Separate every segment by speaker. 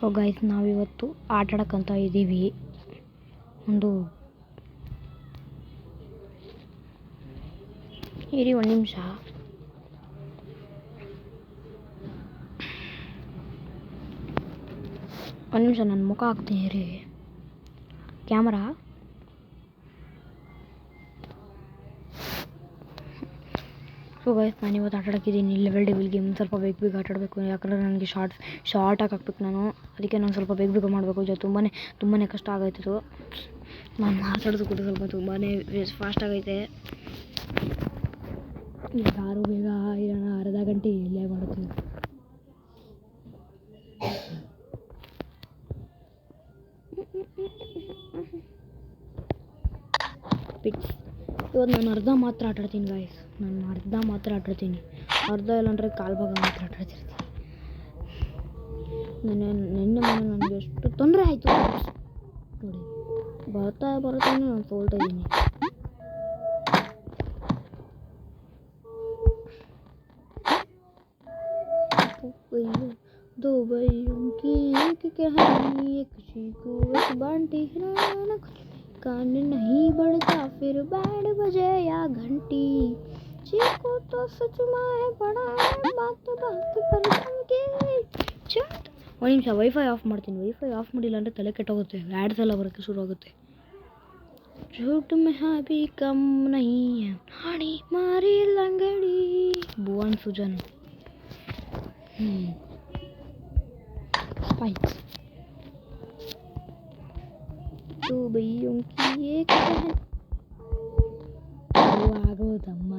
Speaker 1: So guys ನಾವಿವತ್ತು ಆಟ ಆಡಕ್ಕಂತ ಇದ್ದೀವಿ. ಒಂದು ಇರಿ ಒಂದು ನಿಮಿಷ. ನನ್ನ ಮುಖ ಹಾಕ್ತೀನಿ ರೀ ಕ್ಯಾಮರಾ. ಸೊ ಗೈಸ್ ನಾನಿವತ್ತು ಆಟ ಆಡೋಕ್ಕಿದ್ದೀನಿ ಲೆವೆಲ್ ಡೆವಿಲ್ ಗೇಮ್. ಸ್ವಲ್ಪ ಬೇಗ ಆಟ ಆಡಬೇಕು, ಯಾಕಂದರೆ ನನಗೆ ಶಾರ್ಟಾಗಿ ಹಾಕ್ಬೇಕು ನಾನು. ಅದಕ್ಕೆ ನಾನು ಸ್ವಲ್ಪ ಬೇಗ ಮಾಡಬೇಕು. ತುಂಬಾ ಕಷ್ಟ ಆಗೈತಿದು. ನಾನು ಮಾತಾಡೋದು ಕೂಡ ಸ್ವಲ್ಪ ತುಂಬಾ ಫಾಸ್ಟ್ ಆಗೈತೆ. ಯಾರು ಬೇಗ ಇರೋಣ, ಅರ್ಧ ಗಂಟೆ ಇಲ್ಲೇ ಮಾಡ್ತೀನಿ. ಇವತ್ತು ನಾನು ಅರ್ಧ ಮಾತ್ರ ಆಟ ಆಡ್ತೀನಿ ಗಾಯ್ಸ್. ಅರ್ಧ ಇಲ್ಲಾಂದರೆ ಕಾಲು ಭಾಗ ಮಾತ್ರ ಆಟ ಆಡ್ತಿರ್ತೀನಿ. ನಿನ್ನೆ ಮನೆ ನನಗೆ ಎಷ್ಟು ತೊಂದರೆ ಆಯಿತು ನೋಡಿ. ಬರ್ತಾ ನಾನು ಸೋಲ್ತಾ ಇದ್ದೀನಿ. दो भाइयों की एक कहानी, एक खुशी को एक बांटी, कान नहीं बढ़ता फिर बैंड बजे या घंटी, चीको तो सच में बड़ा बात पर के चट. ಒಂದು ನಿಮಿಷ ವೈಫೈ ಆಫ್ ಮಾಡ್ತೀನಿ. ವೈಫೈ ಆಫ್ ಮಾಡಿಲ್ಲ ಅಂದರೆ ತಲೆ ಕೆಟ್ಟೋಗುತ್ತೆ, ಆ್ಯಡ್ಸ್ ಎಲ್ಲ ಬರೋಕ್ಕೆ ಶುರು ಆಗುತ್ತೆ. झूठ में भी कम नहीं है हाड़ी मारी लंगड़ी. भुवन सुजन स्पाइक्स. तो भैयों की एक ಆಗೋದಮ್ಮ.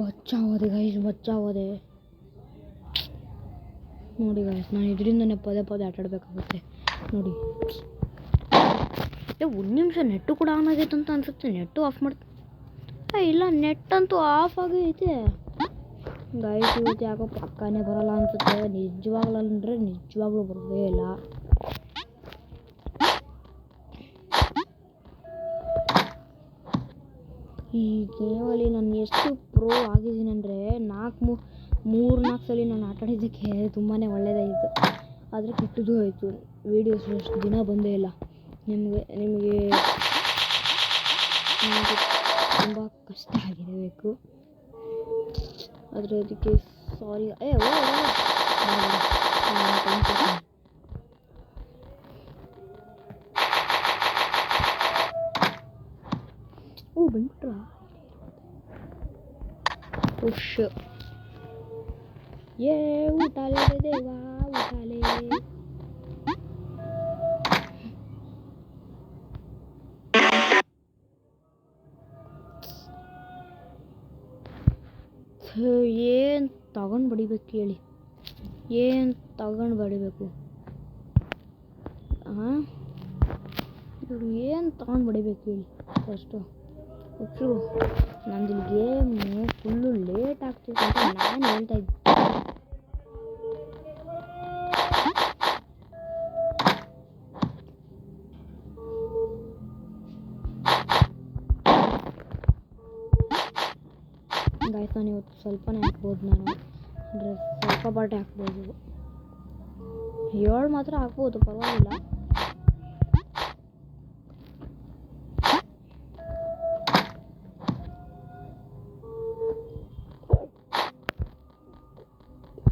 Speaker 1: ಬಚ್ಚಾವದೆ ಗೈಸ್, ಬಚ್ಚಾವದೆ ನೋಡಿ ಗೈಸ್. ನಾನು ಇದರಿಂದನೇ ಪದೇ ಆಟ ಆಡಬೇಕಾಗುತ್ತೆ ನೋಡಿ. ಒಂದು ನಿಮಿಷ ನೆಟ್ಟು ಕೂಡ ಆನ್ ಆಗೈತೆ ಅಂತ ಅನ್ಸುತ್ತೆ. ನೆಟ್ಟು ಆಫ್ ಮಾಡ್ತೀನಿ. ಇಲ್ಲ, ನೆಟ್ ಅಂತೂ ಆಫ್ ಆಗೈತೆ ಗೈಸ್. ಇವತ್ತು ಯಾಕೋ ಪಕ್ಕನೇ ಬರಲ್ಲ ಅನ್ಸುತ್ತೆ. ನಿಜವಾಗ್ಲೂ ಬರೋದೇ ಇಲ್ಲ. ಈ ಗೇಮಲ್ಲಿ ನಾನು ಎಷ್ಟು ಪ್ರೋ ಆಗಿದ್ದೀನಿ ಅಂದರೆ 3-4 ಸಲ ನಾನು ಆಟ ಆಡಿದ್ದಕ್ಕೆ ತುಂಬಾ ಒಳ್ಳೆಯದಾಯಿತು. ಆದರೆ ಕೆಟ್ಟದ್ದು ಆಯಿತು. ವೀಡಿಯೋಸ್ ಅಷ್ಟು ದಿನ ಬಂದೇ ಇಲ್ಲ. ನಿಮಗೆ ತುಂಬ ಕಷ್ಟ ಆಗಿದೆ ಬೇಕು, ಆದರೆ ಅದಕ್ಕೆ ಸಾರಿ. ಬಂದ್ಬಿಟ್ರಾ? ಉಶ್ ಊಟಾಲೆ ದೇವಾ ಊಟಾಲೆ. ಏನು ತಗೊಂಡು ಬಡಿಬೇಕು ಹೇಳಿ? ಏನು ತಗೊಂಡು ಬಡಿಬೇಕು? ಇವರು ಏನು ತಗೊಂಡು ಬಡಿಬೇಕು ಹೇಳಿ ಫಸ್ಟು? ನಂದು ಗೇಮು ಫುಲ್ಲು ಲೇಟ್ ಆಗ್ತಿತ್ತು ಅಂತ ನಾನು ಹೇಳ್ತಾ ಇದ್ದೆ. ಗಾಯ್ಸ್ ನಾನು ಇವತ್ತು ಸ್ವಲ್ಪನೇ ಹಾಕ್ಬೋದು. ನಾನು ಅಂದರೆ ಸ್ವಲ್ಪ ಬಾಟೆ ಹಾಕ್ಬೋದು. 7 ಮಾತ್ರ ಹಾಕ್ಬೋದು, ಪರವಾಗಿಲ್ಲ.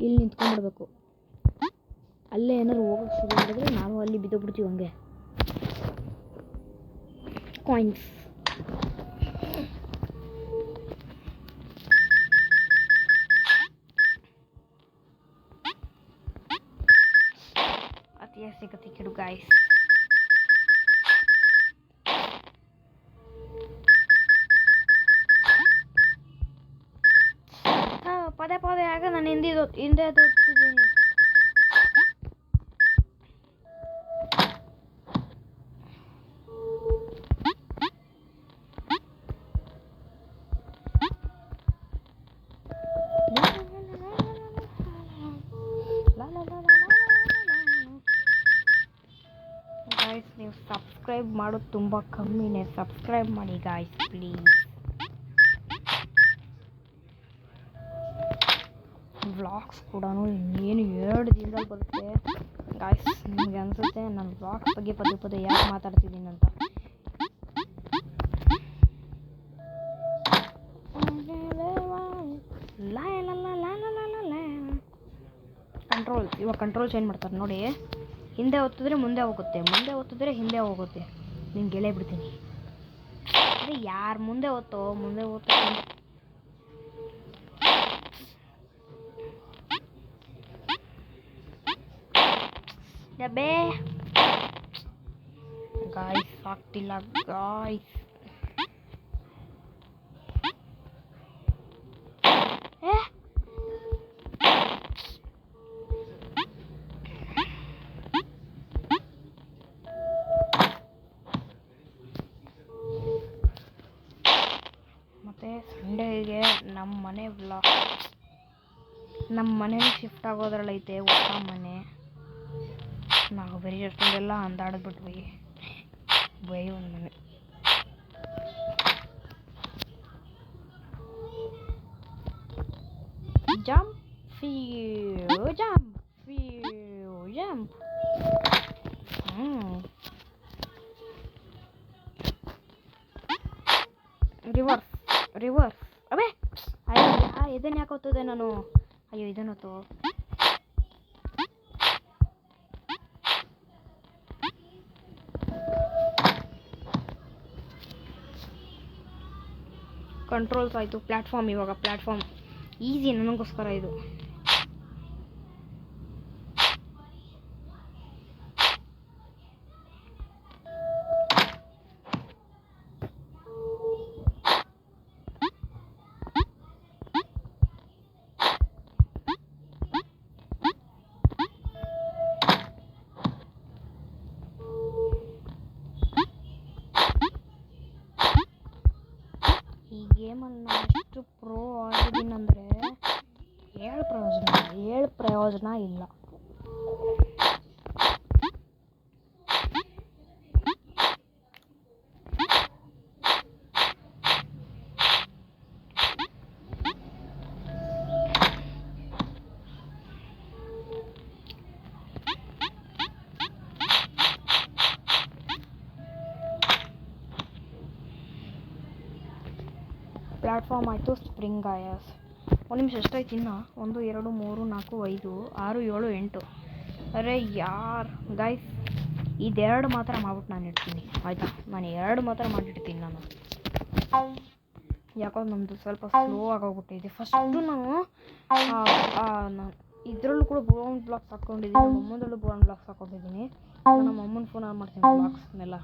Speaker 1: ಇಲ್ಲಿ ನಿಂತ್ಕೊಂಡ್ಬಿಡ್ಬೇಕು. ಅಲ್ಲೇ ಏನಾದ್ರು ಹೋಗೋಕ್ಕೆ ಶುರು ಮಾಡಿದ್ರೆ ನಾವು ಅಲ್ಲಿ ಬಿದ್ದೋಗ್ಬಿಡ್ತೀವಿ ಹಂಗೆ. ಕಾಯಿನ್ಸ್ ಅತಿ ಸಿಗತಿ ಕಿಡು ಗಾಯ್ಸ್. ಪದೇ ಆಗ ನಾನು ಹಿಂದೆ ಓದ್ತಿದ್ದೀನಿ. ಗಾಯ್ಸ್ ನೀವು ಸಬ್ಸ್ಕ್ರೈಬ್ ಮಾಡೋದು ತುಂಬ ಕಮ್ಮಿನೇ. ಸಬ್ಸ್ಕ್ರೈಬ್ ಮಾಡಿ ಗಾಯ್ಸ್ ಪ್ಲೀಸ್. ವ್ಲಾಗ್ಸ್ ಕೂಡ ಇನ್ನೇನು 2 ದಿನದಲ್ಲಿ ಬರುತ್ತೆ ಗಾಯ್ಸ್. ನಿಮಗೆ ಅನಿಸುತ್ತೆ ನಾನು ವ್ಲಾಗ್ಸ್ ಬಗ್ಗೆ ಪದೇ ಪದೇ ಯಾಕೆ ಮಾತಾಡ್ತಿದ್ದೀನಿ ಅಂತ. ಇವಾಗ ಕಂಟ್ರೋಲ್ ಚೇಂಜ್ ಮಾಡ್ತಾರೆ ನೋಡಿ. ಹಿಂದೆ ಒತ್ತಿದ್ರೆ ಮುಂದೆ ಹೋಗುತ್ತೆ, ಮುಂದೆ ಒತ್ತಿದ್ರೆ ಹಿಂದೆ ಹೋಗುತ್ತೆ. ನಿಂಗೆ ಗೆಳೆ ಬಿಡ್ತೀನಿ. ಅದೇ ಯಾರು ಮುಂದೆ ಓದ್ತೋ ಮುಂದೆ ಓದ್ತೋ ಡಬ್ಬೆ ಗಾಯ್ಸ್ ಆಗ್ತಿಲ್ಲ ಗಾಯ್ಸ್. ಮತ್ತು ಸಂಡೇಗೆ ನಮ್ಮ ಮನೇಲಿ ಶಿಫ್ಟ್ ಆಗೋದ್ರಲ್ಲೈತೆ ಹೊಸ ಮನೆ. ನಾವು ಬರೀ ಅಷ್ಟೊಂದೆಲ್ಲ ಅಂದಾಡ್ಬಿಟ್ವಿ. ಬೈ ಒಂದು ಮನೆ ಜಂಪ್ ಜಂಪ್ ರಿವರ್ಸ್ ಅಬೇ ಅಯ್ಯೋ ಇದನ್ನು ಯಾಕೆ ಹೊತ್ತದೆ ನಾನು. ಅಯ್ಯೋ ಇದನ್ನು ಹೊತ್ತು. ಕಂಟ್ರೋಲ್ಸ್ ಆಯಿತು. ಪ್ಲ್ಯಾಟ್ಫಾರ್ಮ್ ಇವಾಗ ಪ್ಲ್ಯಾಟ್ಫಾರ್ಮ್ ಈಸಿ ನನಗೋಸ್ಕರ ಇದು. ಈ ಗೇಮಲ್ಲಿ ನಾನು ಎಷ್ಟು ಪ್ರೋ ಆಗಿದ್ದೀನಂದರೆ ಹೇಳು ಪ್ರಯೋಜನ ಇಲ್ಲ. ಪ್ಲ್ಯಾಟ್ಫಾರ್ಮ್ ಆಯಿತು. ಸ್ಪ್ರಿಂಗ್ ಗಾಯಸ್. ಒಂದು ನಿಮಿಷ ಎಷ್ಟಾಯ್ತು ಇನ್ನು? 1 2 3 4 5 6 7 8. ಅರೆ ಯಾರು ಗೈಸ್, ಇದೆರಡು ಮಾತ್ರ ಮಾಡ್ಬಿಟ್ಟು ನಾನು ಇಡ್ತೀನಿ ಆಯಿತಾ. ನಾನು 2 ಮಾತ್ರ ಮಾಡಿಡ್ತೀನಿ ನಾನು. ಯಾಕೋ ನಮ್ಮದು ಸ್ವಲ್ಪ ಸ್ಲೋ ಆಗೋಗ್ಬಿಟ್ಟಿದೆ. ಫಸ್ಟು ನಾನು ಇದರಲ್ಲೂ ಕೂಡ ಬೋರ್ನ್ ಬ್ಲಾಗ್ಸ್ ಹಾಕ್ಕೊಂಡಿದ್ದೀನಿ, ನಮ್ಮ ಅಮ್ಮನಲ್ಲೂ ಬೋರ್ನ್ ಬ್ಲಾಗ್ಸ್ ಹಾಕ್ಕೊಂಡಿದ್ದೀನಿ. ನಮ್ಮ ಅಮ್ಮನ ಫೋನಲ್ಲಿ ಮಾಡ್ತೀನಿ ಬ್ಲಾಗ್ಸ್ನೆಲ್ಲ.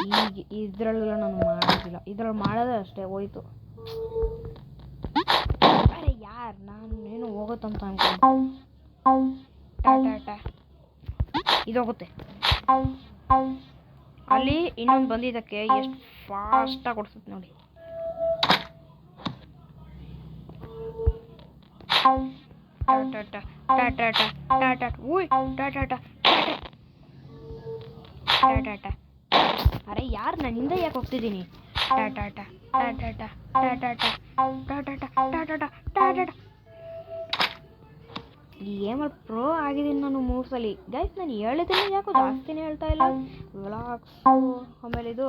Speaker 1: ಈಗ ಇದರಲ್ಲೆಲ್ಲ ನಾನು ಮಾಡೋದಿಲ್ಲ. ಇದರಲ್ಲಿ ಮಾಡೋದೇ ಅಷ್ಟೇ ಹೋಯ್ತು. ಅರೆ ಯಾರು ನಾನು ಏನು ಹೋಗುತ್ತಂತ ಅನ್ಕೊಂಡು ಇದೋಗುತ್ತೆ. ಅಲ್ಲಿ ಇನ್ನೊಂದು ಬಂದಿದ್ದಕ್ಕೆ ಎಷ್ಟು ಫಾಸ್ಟಾಗಿ ಕೊಡ್ಸುತ್ತೆ ನೋಡಿ. ಅರೆ ಯಾರು ನಾನು ಹಿಂದೆ ಯಾಕೆ ಹೋಗ್ತಿದ್ದೀನಿ? ಈ ಗೇಮಲ್ಲಿ ಪ್ರೋ ಆಗಿದ್ದೀನಿ ನಾನು 3 ಸಲ ಗೈಸ್. ನಾನು ಹೇಳಿದ್ದೀನಿ ಯಾಕೋ ಜಾಸ್ತಿನೇ ಹೇಳ್ತಾ ಇಲ್ಲ. ವ್ಲಾಗ್ಸ್ ಆಮೇಲೆ ಇದು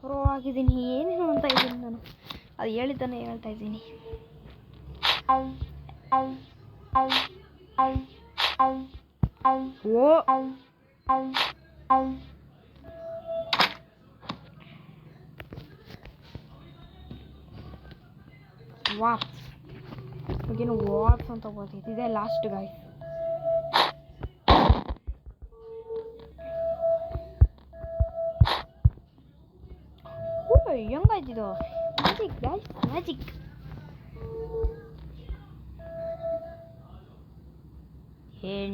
Speaker 1: ಪ್ರೋ ಆಗಿದ್ದೀನಿ ಏನೇನು ಅಂತ ಇದ್ದೀನಿ ನಾನು. ಅದು ಹೇಳಿದ್ದಾನೆ ಹೇಳ್ತಾ ಇದ್ದೀನಿ. ವಾಪ್ಸ್ ಈಗೇನು ವಾಪ್ಸ್ ಅಂತ ಗೊತ್ತೈತೆ. ಇದೇ ಲಾಸ್ಟ್ ಗಾಯ್ಸ್. ಹೆಂಗಾಯ್ತಿದು ಮ್ಯಾಜಿಕ್ ಗಾಯ್ಸ್, ಮ್ಯಾಜಿಕ್.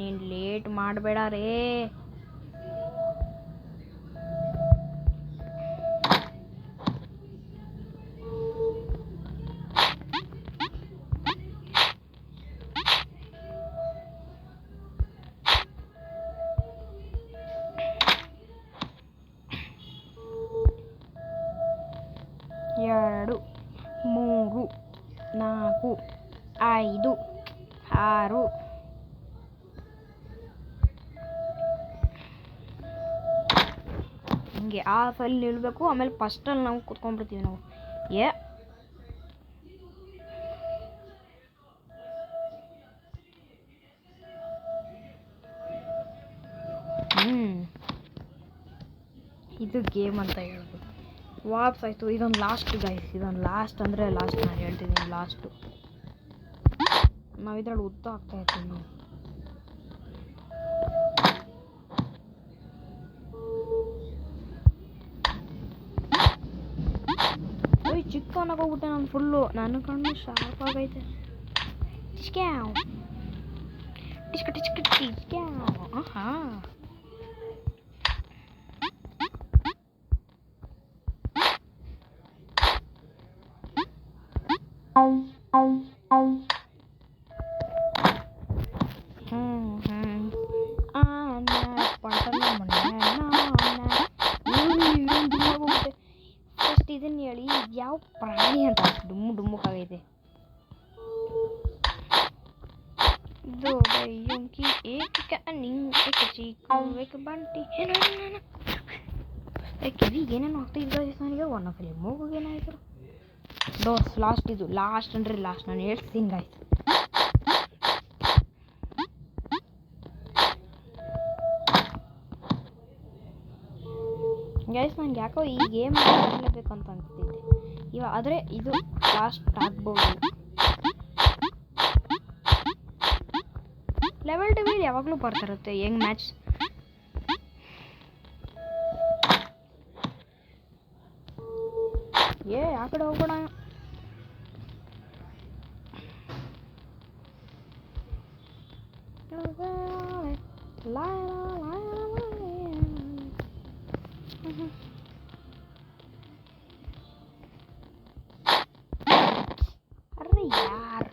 Speaker 1: ನೀನು ಲೇಟ್ ಮಾಡಬೇಡ ರೇ. ಎರಡು 3 5 6 ಹಿಂಗೆ ಆ ಫೈಲ್ ನಿಲ್ಬೇಕು. ಆಮೇಲೆ ಫಸ್ಟಲ್ಲಿ ನಾವು ಕುತ್ಕೊಂಡ್ಬಿಡ್ತೀವಿ ನಾವು. ಇದು ಗೇಮ್ ಅಂತ ಹೇಳ್ಬೋದು. ವಾಪ್ಸ್ ಆಯಿತು. ಇದೊಂದು ಲಾಸ್ಟ್ ಗೈಸ್, ಇದೊಂದು ಲಾಸ್ಟ್ ಅಂದರೆ ಲಾಸ್ಟ್. ನಾನು ಹೇಳ್ತಿದ್ದೀನಿ ಲಾಸ್ಟು. ನಾವು ಇದ್ರಲ್ಲಿ ಉದ್ದ ಆಗ್ತಾ ಇರ್ತೀವಿ. ಚಿಕ್ಕವನಾಗೋಗ್ಬಿಟ್ಟೆ ನಾನು ಫುಲ್ಲು. ನನ್ನ ಕಣ್ಣು ಶಾರ್ಪ್ ಆಗೈತೆ. ಟಿಚ್ಕ್ಯಾವ್ ಟಿಚ್ಕ ಟಿಚ್ಕ ಟಿಚ್ಕ್ಯಾವ್. ಹಾಂ ಫಸ್ಟ್ ಇದನ್ನ ಹೇಳಿ ಯಾವ ಪ್ರಾಣಿ ಅಂತ ಡುಮ್ಮು ಡುಮ್ಮಕ್ಕಾಗೈತೆ. दो भाइयों की एक कहानी, एक चीकू एक बंटी. ಏನೇನು ಆಗ್ತಿದ್ದ ನನಗೆ ಒನ್ ಆಫ್ ಮೂಗೇನಾಯ್ತು. Doors last. ಇದು ಲಾಸ್ಟ್ ಅಂದರೆ ಲಾಸ್ಟ್. ನಾನು ಹೇಳ್ತೀನಿ ಗಾಯ್ಸ್. ಗೈಸ್ ನನಗೆ ಯಾಕೋ ಈ ಗೇಮ್ ಆಡಲೇಬೇಕಂತ ಅನಿಸ್ತಿದೆ ಇವಾಗ. ಆದರೆ ಇದು ಲಾಸ್ಟ್ ಆಗ್ಬೋದು. ಲೆವೆಲ್ ಟು ಮೇಲೆ ಯಾವಾಗಲೂ ಬರ್ತಿರುತ್ತೆ ಹೆಂಗ್ ಮ್ಯಾಚ್. ಆ ಕಡೆ ಹೋಗೋಣ. अरे यार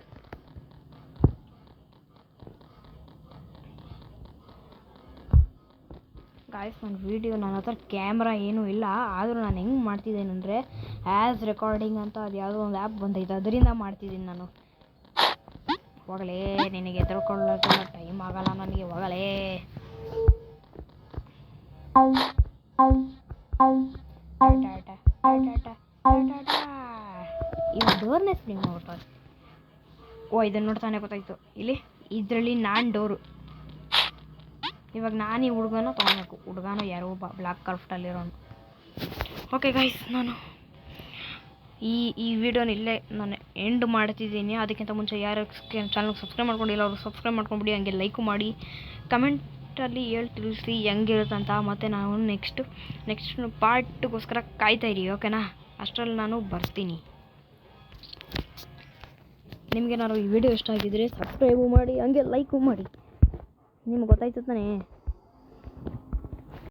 Speaker 1: ಗಾಯ್ಸ್, ನನ್ನ ವೀಡಿಯೋ ನನ್ನ ಹತ್ರ ಕ್ಯಾಮ್ರಾ ಏನೂ ಇಲ್ಲ. ಆದರೂ ನಾನು ಹೆಂಗೆ ಮಾಡ್ತಿದ್ದೇನೆಂದರೆ ಆ್ಯಸ್ ರೆಕಾರ್ಡಿಂಗ್ ಅಂತ ಅದು ಯಾವುದೋ ಒಂದು ಆ್ಯಪ್ ಬಂದೈತೆ, ಅದರಿಂದ ಮಾಡ್ತಿದ್ದೀನಿ ನಾನು. ಹೋಗಲೇ, ನಿನಗೆ ಎದುರ್ಕೊಳ್ಳೋಕ್ಕೆಲ್ಲ ಟೈಮ್ ಆಗಲ್ಲ ನನಗೆ. ಹೋಗಲೇ ಇವಾಗ ಡೋರ್ನೇ ಸ್ಪ್ರಿಂಗ್ ಮಾಡ್ತಾರೆ. ಇದನ್ನು ನೋಡ್ತಾನೆ ಗೊತ್ತಾಯ್ತು. ಇಲ್ಲಿ ಇದರಲ್ಲಿ ನಾನು ಡೋರು. ಇವಾಗ ನಾನು ಈ ಹುಡುಗನ ತೊಗೊಬೇಕು. ಹುಡುಗನೋ ಯಾರೋ ಬ್ಲ್ಯಾಕ್ ಕರ್ಫ್ಟಲ್ಲಿರೋನು. ಓಕೆ ಗೈಸ್, ನಾನು ಈ ವಿಡಿಯೋನ ಇಲ್ಲೇ ನಾನು ಎಂಡ್ ಮಾಡ್ತಿದ್ದೀನಿ. ಅದಕ್ಕಿಂತ ಮುಂಚೆ ಯಾರು ಚಾನಲ್ಗೆ ಸಬ್ಸ್ಕ್ರೈಬ್ ಮಾಡ್ಕೊಂಡಿಲ್ಲ ಅವರು ಸಬ್ಸ್ಕ್ರೈಬ್ ಮಾಡ್ಕೊಂಬಿಡಿ. ಹಂಗೆ ಲೈಕು ಮಾಡಿ, ಕಮೆಂಟಲ್ಲಿ ಹೇಳಿ ತಿಳಿಸಿ ಹೆಂಗಿರುತ್ತಂತ. ಮತ್ತು ನಾನು ನೆಕ್ಸ್ಟ್ ಪಾರ್ಟ್ಗೋಸ್ಕರ ಕಾಯ್ತಾಯಿರಿ, ಓಕೆನಾ? ಅಷ್ಟರಲ್ಲಿ ನಾನು ಬರ್ತೀನಿ. ನಿಮಗೆ ನಾನು ಈ ವಿಡಿಯೋ ಇಷ್ಟ ಆಗಿದ್ದರೆ ಸಬ್ಸ್ಕ್ರೈಬು ಮಾಡಿ, ಹಂಗೆ ಲೈಕು ಮಾಡಿ. ನಿಮ್ಗೆ ಗೊತ್ತಾಯ್ತು ತಾನೇ?